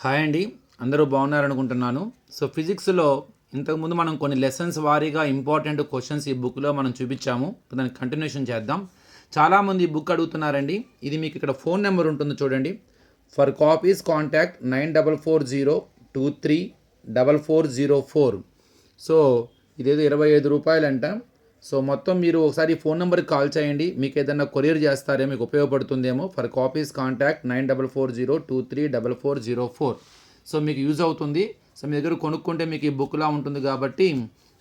Hi అండి, అందరూ బాగున్నారనుకుంటున్నాను. So ఫిజిక్స్లో ఇంతకుముందు మనం కొన్ని లెసన్స్ వారీగా ఇంపార్టెంట్ క్వశ్చన్స్ ఈ బుక్లో మనం చూపించాము. దానికి కంటిన్యూషన్ చేద్దాం. చాలామంది ఈ బుక్ అడుగుతున్నారండి. ఇది మీకు ఇక్కడ ఫోన్ నెంబర్ ఉంటుంది చూడండి. For copies contact 9440234404. సో ఇదేదో 25 రూపాయలంట. సో మొత్తం మీరు ఒకసారి ఫోన్ నెంబర్కి కాల్ చేయండి. మీకు ఏదైనా కొరియర్ చేస్తారేమో, మీకు ఉపయోగపడుతుందేమో. For copies contact 9440234404. సో మీకు యూజ్ అవుతుంది. సో మీ దగ్గర కొనుక్కుంటే మీకు ఈ బుక్లా ఉంటుంది కాబట్టి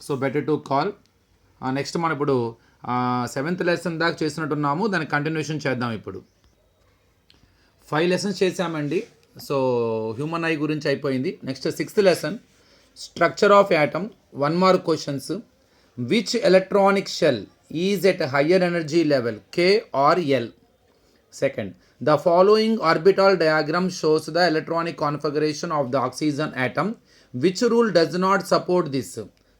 so better to call. Next మనం ఇప్పుడు 7th లెసన్ దాకా చేసినట్టున్నాము. దానికి కంటిన్యూషన్ చేద్దాం. ఇప్పుడు 5 లెసన్స్ చేసామండి. సో హ్యూమన్ ఐ గురించి అయిపోయింది. Next 6th lesson structure of atom. 1 mark questions. Which electronic shell is at a higher energy level, K or L? Second, the following orbital diagram shows the electronic configuration of the oxygen atom. Which rule does not support this?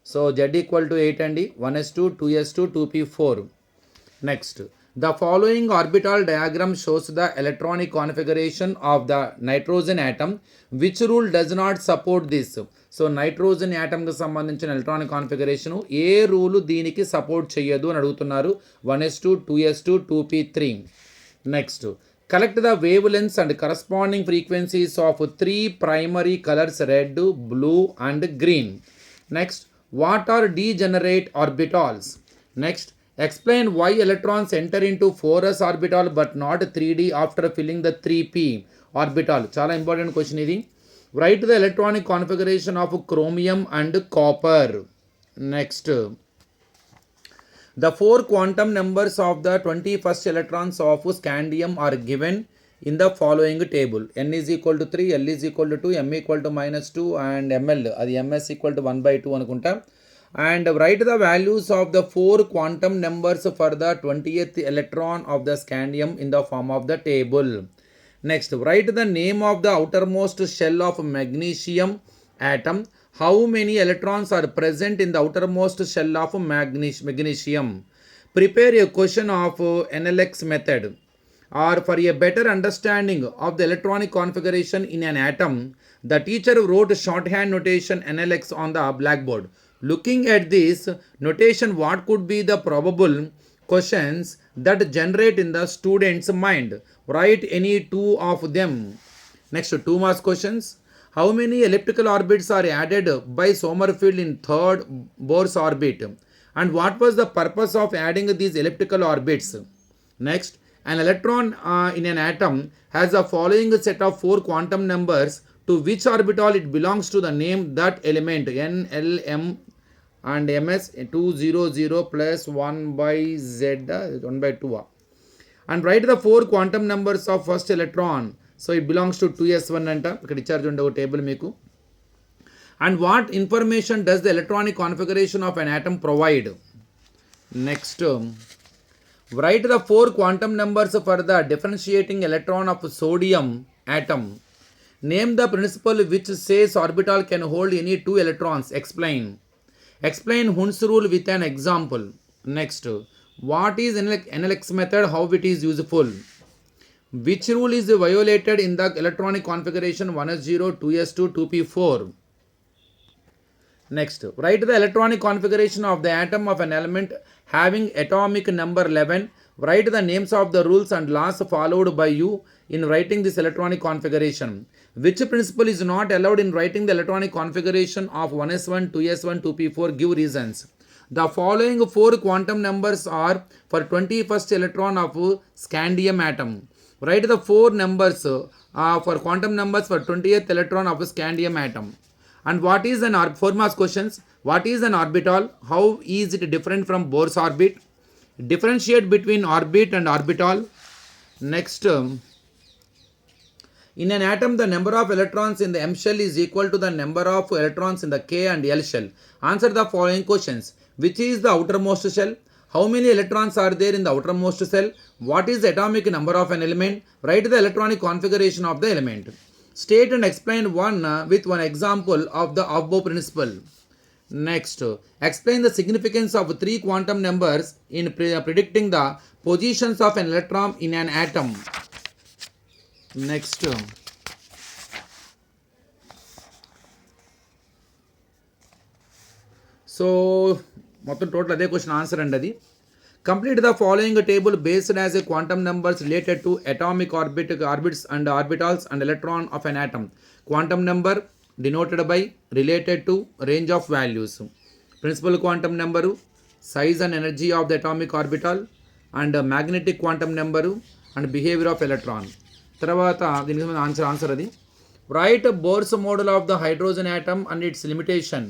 So Z equal to 8 and 1s2, 2s2, 2p4. Next, the following orbital diagram shows the electronic configuration of the nitrogen atom. Which rule does not support this? So nitrogen యాటమ్కి సంబంధించిన electronic configuration ఏ rule దీనికి support చేయదు అని అడుగుతున్నారు. 1s2, 2s2, 2p3. Next, collect the wavelengths and corresponding frequencies of 3 primary colours red, blue and green. Next, what are degenerate orbitals. Next, explain why electrons enter into 4s orbital but not 3d after filling the 3p orbital. చాలా important question ఇది. Write the electronic configuration of chromium and copper. Next, the 4 quantum numbers of the 21st electrons of scandium are given in the following table. N is equal to 3, L is equal to 2, M equal to -2 and ML అది MS equal to 1/2 అనుకుంటా. And write the values of the 4 quantum numbers for the 20th electron of the scandium in the form of the table. Next, write the name of the outermost shell of magnesium atom. How many electrons are present in the outermost shell of magnesium? Prepare a question of NLX method. Or for a better understanding of the electronic configuration in an atom, the teacher wrote shorthand notation NLX on the blackboard. Looking at this notation, what could be the probable questions that generate in the student's mind? Write any 2 of them. Next, 2 marks questions. How many elliptical orbits are added by Sommerfeld in 3rd Bohr's orbit? And what was the purpose of adding these elliptical orbits? Next, an electron in an atom has the following set of 4 quantum numbers. To which orbital it belongs to the name that element? N, L, M and ms 200 plus 1/z 1/2. And write the 4 quantum numbers of first electron. So it belongs to 2s1 anta ikkada charge unde oka table meeku. And what information does the electronic configuration of an atom provide? Next, write the 4 quantum numbers for the differentiating electron of sodium atom. Name the principle which says orbital can hold any 2 electrons. Explain Hund's rule with an example. Next, what is NLX method, how it is useful? Which rule is violated in the electronic configuration 1s0, 2s2, 2p4? Next, write the electronic configuration of the atom of an element having atomic number 11. Write the names of the rules and laws followed by you in writing this electronic configuration. Which principle is not allowed in writing the electronic configuration of 1s1, 2s1, 2p4? Give reasons. The following 4 quantum numbers are for 21st electron of scandium atom. Write the 4 numbers for quantum numbers for 20th electron of scandium atom. And what is an 4 marks questions. What is an orbital? How is it different from Bohr's orbit? Differentiate between orbit and orbital. Next, in an atom, the number of electrons in the M shell is equal to the number of electrons in the K and L shell. Answer the following questions. Which is the outermost shell? How many electrons are there in the outermost shell? What is the atomic number of an element? Write the electronic configuration of the element. State and explain with one example of the above principle. Next, explain the significance of 3 quantum numbers in predicting the positions of an electron in an atom. Next, so మొత్తం total అదే question answer అండి అది. Complete the following table based as a quantum numbers related to atomic orbits and orbitals and electron of an atom. Quantum number denoted by related to range of values. Principal quantum number, size and energy of the atomic orbital and magnetic quantum number and behaviour of electron. తర్వాత దీనికి answer అది. Right Bohr's model of the hydrogen atom and it's limitation.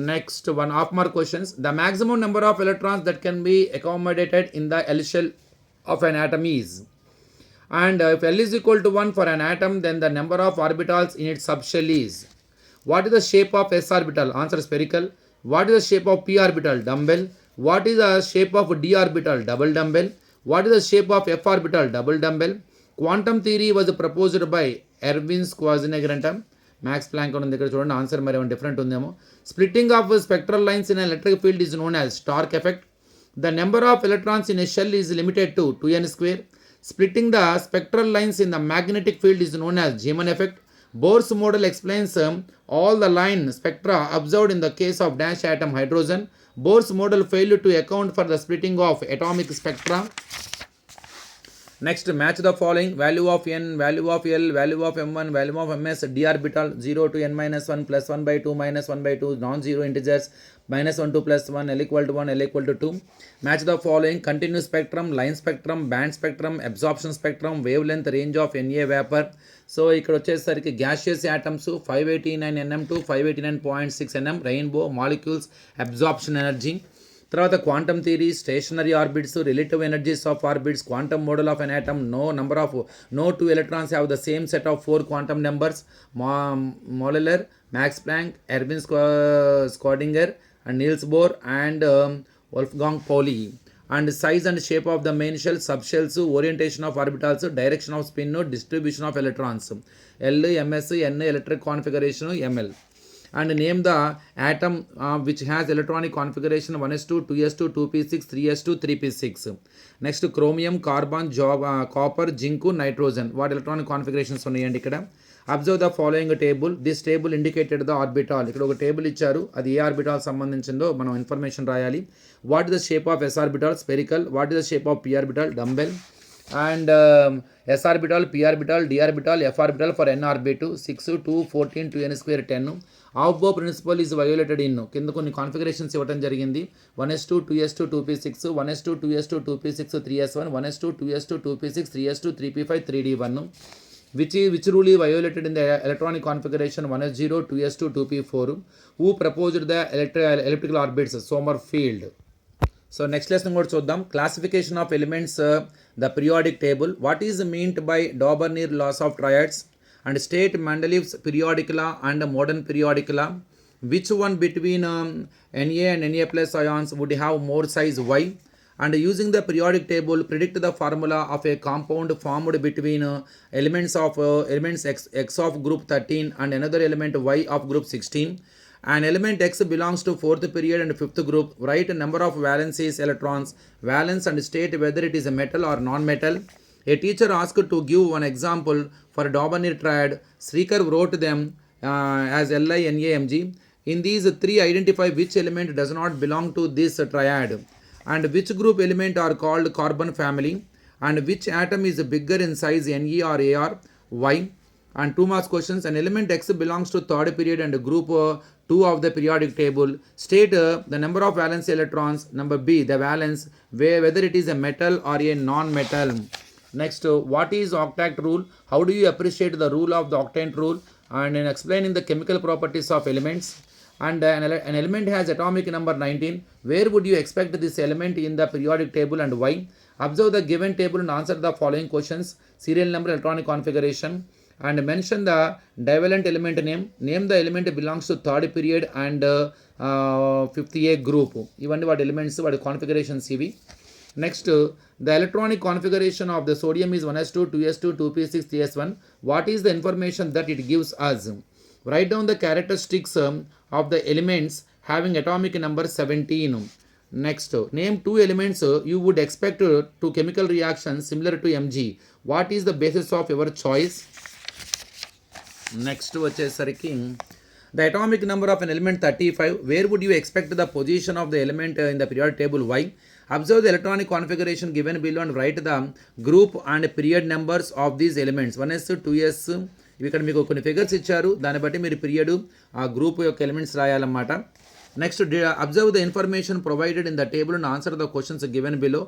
Next one half mark questions. The maximum number of electrons that can be accommodated in the L shell of an atom is. And if L is equal to 1 for an atom, then the number of orbitals in its subshell is. What is the shape of S orbital? Answer spherical. What is the shape of P orbital? Dumbbell. What is the shape of D orbital? Double dumbbell. What is the shape of F orbital? Double dumbbell. Quantum theory was proposed by Erwin's quasi-negrantum. Max Planck ఉంది ఇక్కడ చూడండి. Answer మరి ఏమైనా different ఉందేమో. Splitting of spectral lines in electric field is known as Stark effect. The number of electrons in a shell is limited to 2n². Splitting the spectral lines in the magnetic field is known as Zeeman effect. Bohr's model explains all the line spectra observed in the case of dash atom hydrogen. Bohr's model fail to account for the splitting of atomic spectra. Next, match the following: value of n, value of L, value of m1, value of ms, d orbital 0 to n minus 1 plus 1 by 2 minus 1 by 2 non-zero integers minus 1 2 plus 1 L equal to 1 L equal to 2. Match the following: continuous spectrum, line spectrum, band spectrum, absorption spectrum, wavelength, range of Na vapor. So ఇక్కడ వచ్చేసరికి gaseous atoms 589 nm to 589.6 nm, rainbow molecules, absorption energy. తర్వాత quantum theory, stationary orbits, relative energies of orbits, quantum model of an atom, no two electrons have the same set of 4 quantum numbers, Molecular, Max Planck, Erwin Schrödinger and Niels Bohr and Wolfgang Pauli. And size and shape of the main shell, subshells, orientation of orbitals, direction of spin, distribution of electrons, L, ms, n, electric configuration, ml. And name the atom which has electronic configuration 1s2, 2s2, 2p6, 3s2, 3p6. Next, chromium, carbon, copper, zinc, nitrogen. What electronic configurations ఉన్నాయండి ఇక్కడ. Observe the following table. This table indicated the orbital. ఇక్కడ ఒక table ఇచ్చారు, అది ఏ orbital సంబంధించిందో మనం information రాయాలి. What is the shape of s orbital? Spherical. What is the shape of p orbital? Dumbbell. And s orbital, p orbital, d orbital, f orbital for n orbit 6, 2, 14, 2n² 10. Aufbau principle is violated in. కింద కొన్ని configurations ఇవ్వడం జరిగింది. 1s2, 2s2, 2p6, 1s2, 2s2, 2p6, 3s1, 1s2, 2s2, 2p6, 3s2, 3p5, 3d1. Which rule is violated in the electronic configuration 1s0, 2s2, 2p4? Who proposed the elliptical orbits? Sommerfeld. So next lesson కూడా చూద్దాం. Classification of elements, the periodic table. What is meant by Dobereiner laws of triads and state Mendeleev's periodic-law and modern periodic-law. Which one between Na and Na plus ions would have more size Y? And using the periodic table, predict the formula of a compound formed between elements X of group 13 and another element Y of group 16. An element X belongs to 4th period and 5th group. Write number of valencies electrons, valence, and state whether it is a metal or non-metal. A teacher asked to give one example for Daubeney triad. Srikar wrote them as LINAMG. In these three, identify which element does not belong to this triad, and which group element are called carbon family, and which atom is bigger in size, Ne or Ar, Y. And 2 marks questions. An element X belongs to 3rd period and group 2 of the periodic table. State the number of valence electrons. Number B, the valence, whether it is a metal or a non-metal. Next, what is octet rule? How do you appreciate the rule of the octet rule? And in explaining the chemical properties of elements. And an element has atomic number 19. Where would you expect this element in the periodic table and why? Observe the given table and answer the following questions. Serial number, electronic configuration. And mention the divalent element name. Name the element belongs to 3rd period and 5th A group. Even what elements, what configurations CV. Next, the electronic configuration of the sodium is 1s2, 2s2, 2p6, 3s1. What is the information that it gives us? Write down the characteristics of the elements having atomic number 17. Next, name 2 elements you would expect to chemical reactions similar to Mg. What is the basis of your choice? Next, వచ్చేసరికి The atomic number of an element 35. Where would you expect the position of the element in the periodic table? Why? Observe the electronic configuration given below and write the group and period numbers of these elements. 1s 2s ఇక్కడ మీకు కొన్ని figures ఇచ్చారు, దాన్ని బట్టి మీరు period ఆ group యొక్క elements రాయాలన్నమాట. Next observe the information provided in the table and answer the questions given below.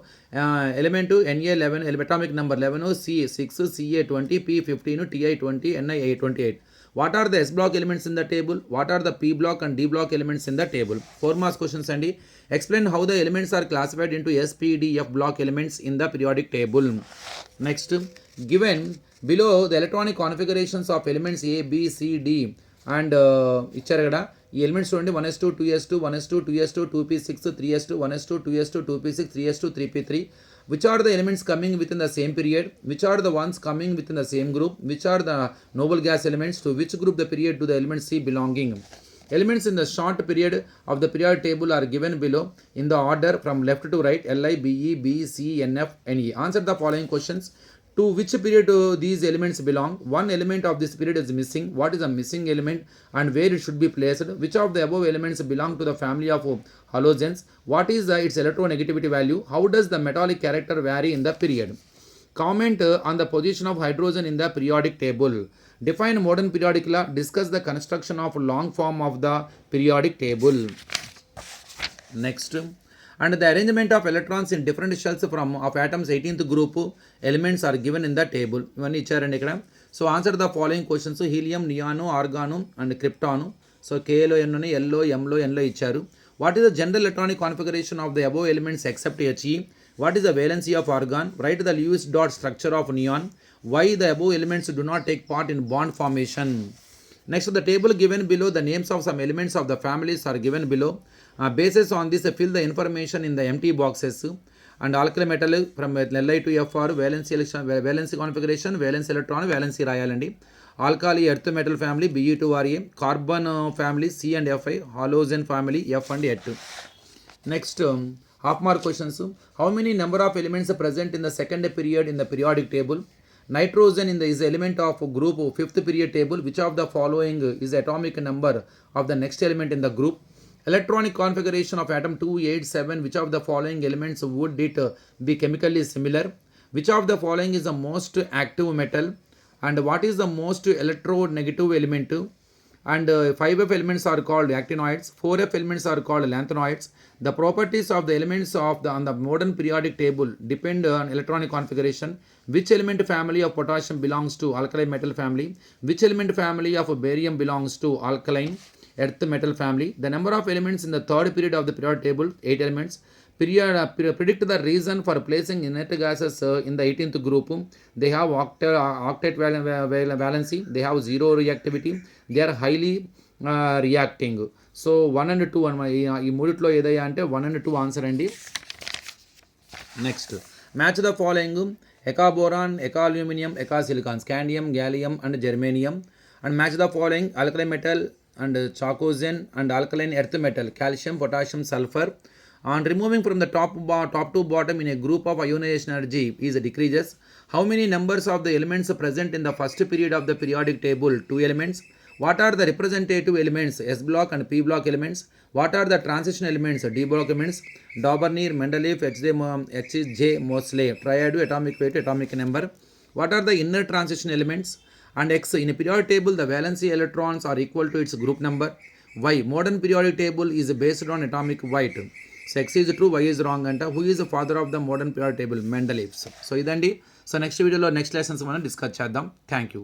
Element Na11, atomic number 11, C6, Ca20, P15, Ti20, Ni28. What are the S block elements in the table? What are the P block and D block elements in the table? 4 marks questions అండి. Explain how the elements are classified into S, P, D, F block elements in the periodic table. Next, given below the electronic configurations of elements A, B, C, D and ఇచ్చారు కదా ఈ elements చూడండి 1s2 2s2 1s2 2s2 2p6 3s2 1s2 2s2 2p6 3s2 3p3. Which are the elements coming within the same period? Which are the ones coming within the same group? Which are the noble gas elements? To which group the period do the elements C belonging? Elements in the short period of the periodic table are given below in the order from left to right: Li, Be, B, C, Nf, Ne. Answer the following questions. To which period do these elements belong? One element of this period is missing. What is a missing element and where it should be placed? Which of the above elements belong to the family of halogens? What is its electronegativity value? How does the metallic character vary in the period? Comment on the position of hydrogen in the periodic table. Define modern periodic law. Discuss the construction of long form of the periodic table. Next, and the arrangement of electrons in different shells of atoms 18th group elements are given in the table. ఇవన్నీ ఇచ్చారండి ఇక్కడ. So answer the following questions. Helium, neon, argon and krypton. So కేలో ఎన్ని, ఎల్లో, ఎంలో, ఎన్లో ఇచ్చారు. What is the general electronic configuration of the above elements except He? What is the valency of argon? Write the Lewis dot structure of neon. Why the above elements do not take part in bond formation? Next, the table given below, the names of some elements of the families are given below. Basis on this, fill the information in the empty boxes. And alkali metal from Li to Fr, valency configuration, valence electron, valency రాయాలండి. Alkali earth metal family Be to Ra, carbon family C and Fi, halogen family F and H. Next, half mark questions. How many number of elements are present in the second period in the periodic table? Nitrogen is the element of group 5th period table. Which of the following is the atomic number of the next element in the group? Electronic configuration of atom 287. Which of the following elements would it be chemically similar? Which of the following is the most active metal? And what is the most electronegative element? And 5F elements are called actinoids. 4F elements are called lanthanoids. The properties of the elements on the modern periodic table depend on electronic configuration. Which element family of potassium belongs to alkali metal family? Which element family of barium belongs to alkaline earth metal family? The number of elements in the third period of the periodic table, 8 elements. Predict the reason for placing inert gases in the 18th group. They have octet valency. They have zero reactivity. They are highly reacting. So 1 and 2 ఈ మూడిట్లో ఏదయ్యా అంటే 1 and 2 answer అండి. Next, match the following: eka boron, eka aluminium, eka silicon, scandium, gallium and germanium. And match the following: alkali metal and chalcogen and alkaline earth metal, calcium, potassium, sulfur. On removing from the top to bottom in a group of ionization energy is decreases. How many numbers of the elements present in the first period of the periodic table? 2 elements. What are the representative elements? S block and P block elements. What are the transition elements? D block elements. Daubernier, Mendeleev, H.J. Moseley. Triad, atomic weight, atomic number. What are the inner transition elements? And X, in a periodic table, the valency electrons are equal to its group number. Y, modern periodic table is based on atomic weight. So X is true, Y is wrong anta. Who is the father of the modern periodic table? Mendeleev. So idandi. So next video lo next lessons మనం discuss చేద్దాం. Thank you.